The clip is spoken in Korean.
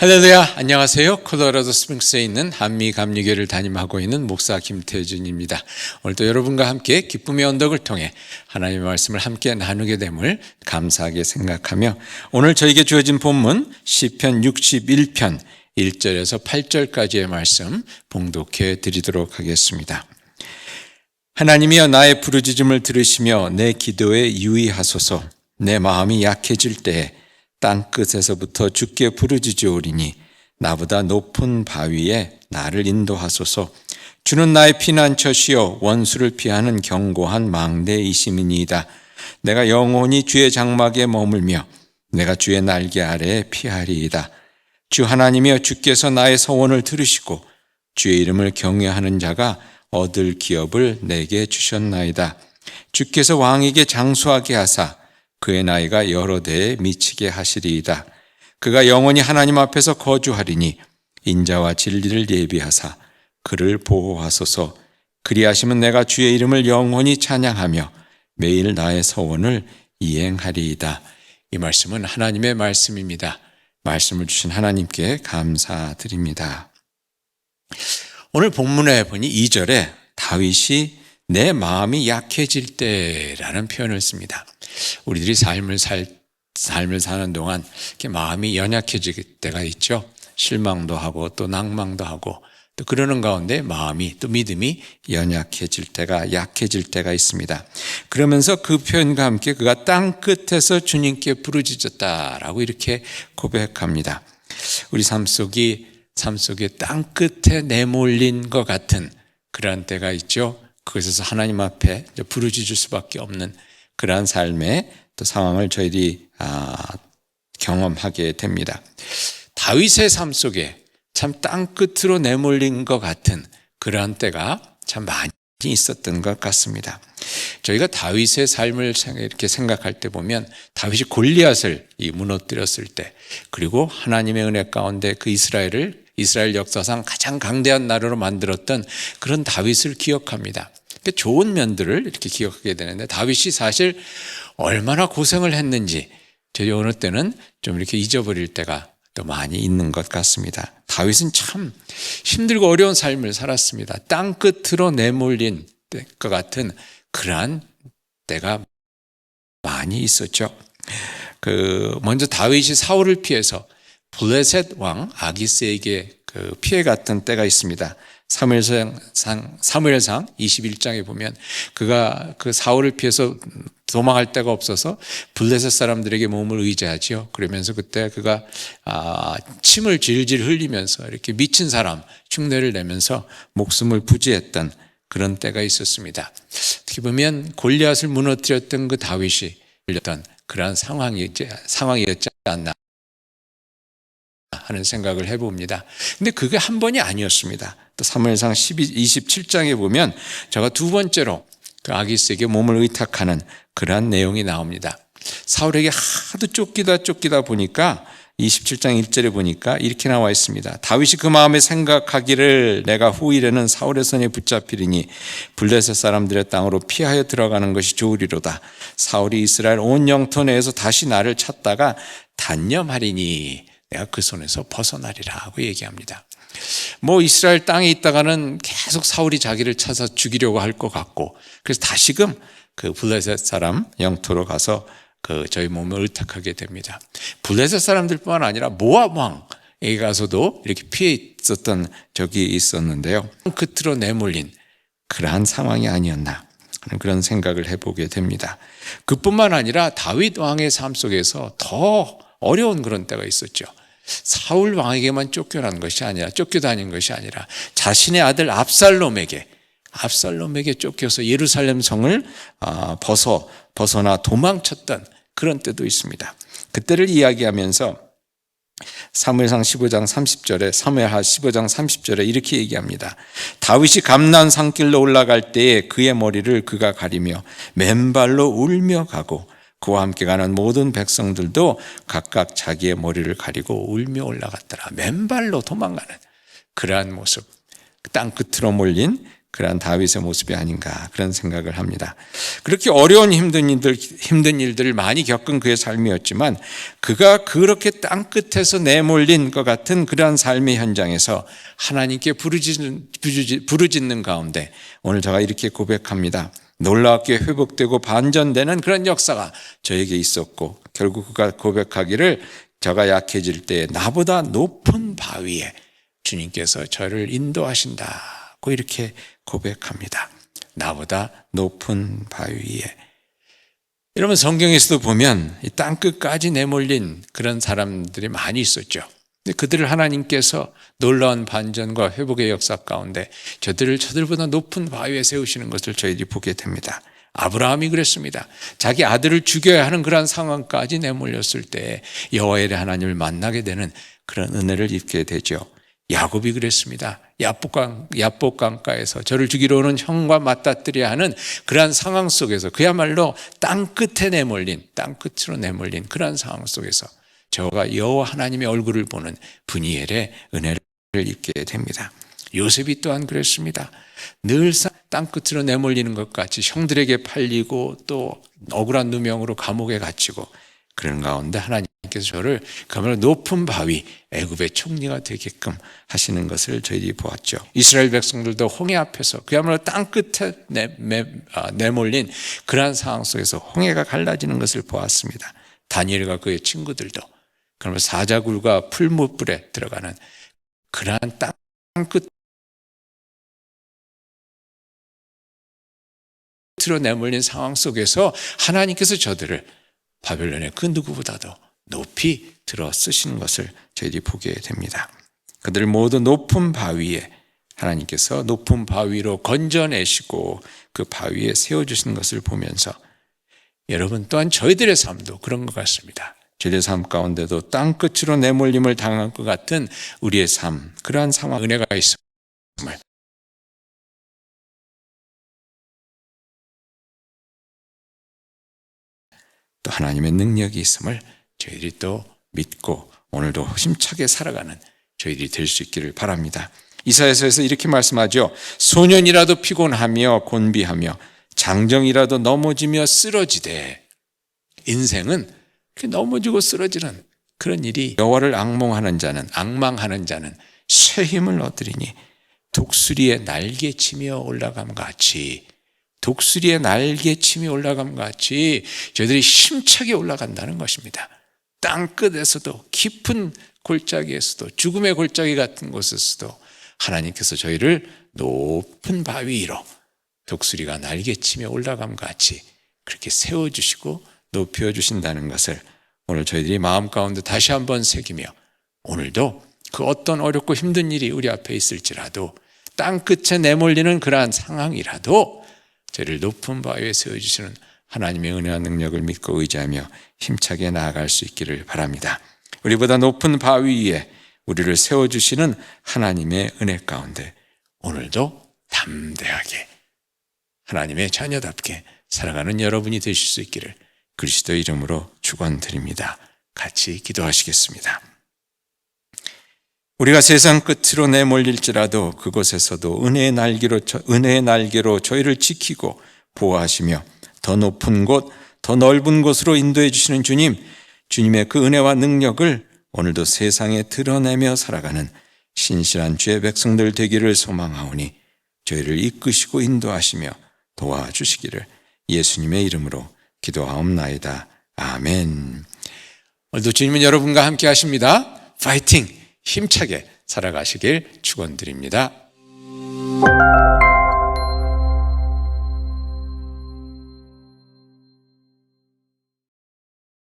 할렐루야, 안녕하세요. 콜로라도 스프링스에 있는 한미 감리교를 담임하고 있는 목사 김태준입니다. 오늘도 여러분과 함께 기쁨의 언덕을 통해 하나님의 말씀을 함께 나누게 됨을 감사하게 생각하며 오늘 저에게 주어진 본문 시편 61편 1절에서 8절까지의 말씀 봉독해 드리도록 하겠습니다. 하나님이여, 나의 부르짖음을 들으시며 내 기도에 유의하소서. 내 마음이 약해질 때에 땅끝에서부터 주께 부르짖으오리니 나보다 높은 바위에 나를 인도하소서. 주는 나의 피난처시요 원수를 피하는 견고한 망대이심이니이다. 내가 영원히 주의 장막에 머물며 내가 주의 날개 아래에 피하리이다. 주 하나님이여, 주께서 나의 서원을 들으시고 주의 이름을 경외하는 자가 얻을 기업을 내게 주셨나이다. 주께서 왕에게 장수하게 하사 그의 나이가 여러 대에 미치게 하시리이다. 그가 영원히 하나님 앞에서 거주하리니 인자와 진리를 예비하사 그를 보호하소서. 그리하시면 내가 주의 이름을 영원히 찬양하며 매일 나의 서원을 이행하리이다. 이 말씀은 하나님의 말씀입니다. 말씀을 주신 하나님께 감사드립니다. 오늘 본문에 보니 2절에 다윗이 내 마음이 약해질 때라는 표현을 씁니다. 우리들이 삶을 사는 동안 이렇게 마음이 연약해질 때가 있죠. 실망도 하고 또 낭망도 하고 또 그러는 가운데 마음이 또 믿음이 약해질 때가 있습니다. 그러면서 그 표현과 함께 그가 땅 끝에서 주님께 부르짖었다라고 이렇게 고백합니다. 우리 삶 속에 땅 끝에 내몰린 것 같은 그러한 때가 있죠. 그것에서 하나님 앞에 부르짖을 수밖에 없는 그러한 삶의 또 상황을 저희들이 경험하게 됩니다. 다윗의 삶 속에 참 땅끝으로 내몰린 것 같은 그러한 때가 참 많이 있었던 것 같습니다. 저희가 다윗의 삶을 이렇게 생각할 때 보면 다윗이 골리앗을 무너뜨렸을 때, 그리고 하나님의 은혜 가운데 그 이스라엘 역사상 가장 강대한 나라로 만들었던 그런 다윗을 기억합니다. 좋은 면들을 이렇게 기억하게 되는데, 다윗이 사실 얼마나 고생을 했는지 저희 어느 때는 좀 이렇게 잊어버릴 때가 또 많이 있는 것 같습니다. 다윗은 참 힘들고 어려운 삶을 살았습니다. 땅 끝으로 내몰린 것 같은 그러한 때가 많이 있었죠. 먼저 다윗이 사울을 피해서 블레셋 왕 아기스에게 피해갔던 때가 있습니다. 사무엘상 21장에 보면 그가 그 사울을 피해서 도망할 데가 없어서 블레셋 사람들에게 몸을 의지하지요. 그러면서 그때 그가 침을 질질 흘리면서 이렇게 미친 사람 흉내를 내면서 목숨을 부지했던 그런 때가 있었습니다. 어떻게 보면 골리앗을 무너뜨렸던 그 다윗이 걸렸던 그러한 상황이었지 않나 하는 생각을 해봅니다. 근데 그게 한 번이 아니었습니다. 또 사무엘상 27장에 보면 저가 두 번째로 그 아기스에게 몸을 의탁하는 그러한 내용이 나옵니다. 사울에게 하도 쫓기다 보니까 27장 1절에 보니까 이렇게 나와 있습니다. 다윗이 그 마음에 생각하기를 내가 후일에는 사울의 손에 붙잡히리니 블레셋 사람들의 땅으로 피하여 들어가는 것이 좋으리로다. 사울이 이스라엘 온 영토 내에서 다시 나를 찾다가 단념하리니 내가 그 손에서 벗어나리라 하고 얘기합니다. 이스라엘 땅에 있다가는 계속 사울이 자기를 찾아 죽이려고 할 것 같고, 그래서 다시금 그 블레셋 사람 영토로 가서 저희 몸을 의탁하게 됩니다. 블레셋 사람들뿐만 아니라 모압 왕에게 가서도 이렇게 피해 있었던 적이 있었는데요. 끝으로 내몰린 그러한 상황이 아니었나 하는 그런 생각을 해보게 됩니다. 그뿐만 아니라 다윗 왕의 삶 속에서 더 어려운 그런 때가 있었죠. 사울 왕에게만 쫓겨다닌 것이 아니라 자신의 아들 압살롬에게 쫓겨서 예루살렘 성을 벗어나 도망쳤던 그런 때도 있습니다. 그때를 이야기하면서 사무엘하 15장 30절에 이렇게 얘기합니다. 다윗이 감난 산길로 올라갈 때에 그의 머리를 그가 가리며 맨발로 울며 가고 그와 함께 가는 모든 백성들도 각각 자기의 머리를 가리고 울며 올라갔더라. 맨발로 도망가는 그러한 모습, 땅 끝으로 몰린 그러한 다윗의 모습이 아닌가 그런 생각을 합니다. 그렇게 어려운 힘든 일들을 많이 겪은 그의 삶이었지만 그가 그렇게 땅끝에서 내몰린 것 같은 그러한 삶의 현장에서 하나님께 부르짖는 가운데 오늘 제가 이렇게 고백합니다. 놀랍게 회복되고 반전되는 그런 역사가 저에게 있었고 결국 그가 고백하기를 저가 약해질 때 나보다 높은 바위에 주님께서 저를 인도하신다고 이렇게 고백합니다. 나보다 높은 바위에. 여러분 성경에서도 보면 이 땅끝까지 내몰린 그런 사람들이 많이 있었죠. 근데 그들을 하나님께서 놀라운 반전과 회복의 역사 가운데 저들보다 높은 바위에 세우시는 것을 저희들이 보게 됩니다. 아브라함이 그랬습니다. 자기 아들을 죽여야 하는 그런 상황까지 내몰렸을 때 여호와의 하나님을 만나게 되는 그런 은혜를 입게 되죠. 야곱이 그랬습니다. 야복 강가에서 저를 죽이러 오는 형과 맞닥뜨려야 하는 그러한 상황 속에서 그야말로 땅끝으로 내몰린 그러한 상황 속에서 저가 여호와 하나님의 얼굴을 보는 브니엘의 은혜를 입게 됩니다. 요셉이 또한 그랬습니다. 늘상 땅끝으로 내몰리는 것 같이 형들에게 팔리고 또 억울한 누명으로 감옥에 갇히고 그런 가운데 하나님께서 저를 그야말로 높은 바위 애굽의 총리가 되게끔 하시는 것을 저희들이 보았죠. 이스라엘 백성들도 홍해 앞에서 그야말로 땅끝에 내몰린 그러한 상황 속에서 홍해가 갈라지는 것을 보았습니다. 다니엘과 그의 친구들도 그러면 사자굴과 풀무불에 들어가는 그러한 땅끝으로 내몰린 상황 속에서 하나님께서 저들을 바벨론의 그 누구보다도 높이 들어 쓰시는 것을 저희들이 보게 됩니다. 그들 모두 높은 바위에 하나님께서 높은 바위로 건져내시고 그 바위에 세워주시는 것을 보면서 여러분 또한 저희들의 삶도 그런 것 같습니다. 저희들의 삶 가운데도 땅끝으로 내몰림을 당한 것 같은 우리의 삶, 그러한 상황 은혜가 있음을 또 하나님의 능력이 있음을 저희들이 또 믿고 오늘도 힘차게 살아가는 저희들이 될 수 있기를 바랍니다. 이사야서에서 이렇게 말씀하죠. 소년이라도 피곤하며 곤비하며 장정이라도 넘어지며 쓰러지되 인생은 넘어지고 쓰러지는 그런 일이 여호와를 악망하는 자는 새 힘을 얻으리니 독수리의 날개치며 올라감 같이 저희들이 힘차게 올라간다는 것입니다. 땅끝에서도 깊은 골짜기에서도 죽음의 골짜기 같은 곳에서도 하나님께서 저희를 높은 바위 위로 독수리가 날개치며 올라감 같이 그렇게 세워주시고 높여주신다는 것을 오늘 저희들이 마음 가운데 다시 한번 새기며 오늘도 그 어떤 어렵고 힘든 일이 우리 앞에 있을지라도 땅끝에 내몰리는 그러한 상황이라도 저희를 높은 바위에 세워주시는 하나님의 은혜와 능력을 믿고 의지하며 힘차게 나아갈 수 있기를 바랍니다. 우리보다 높은 바위 위에 우리를 세워주시는 하나님의 은혜 가운데 오늘도 담대하게 하나님의 자녀답게 살아가는 여러분이 되실 수 있기를 그리스도 이름으로 축원드립니다. 같이 기도하시겠습니다. 우리가 세상 끝으로 내몰릴지라도 그곳에서도 은혜의 날개로 저희를 지키고 보호하시며 더 높은 곳, 더 넓은 곳으로 인도해 주시는 주님의 그 은혜와 능력을 오늘도 세상에 드러내며 살아가는 신실한 주의 백성들 되기를 소망하오니 저희를 이끄시고 인도하시며 도와주시기를 예수님의 이름으로 기도하옵나이다. 아멘. 오늘도 주님은 여러분과 함께 하십니다. 파이팅! 힘차게 살아가시길 축원드립니다.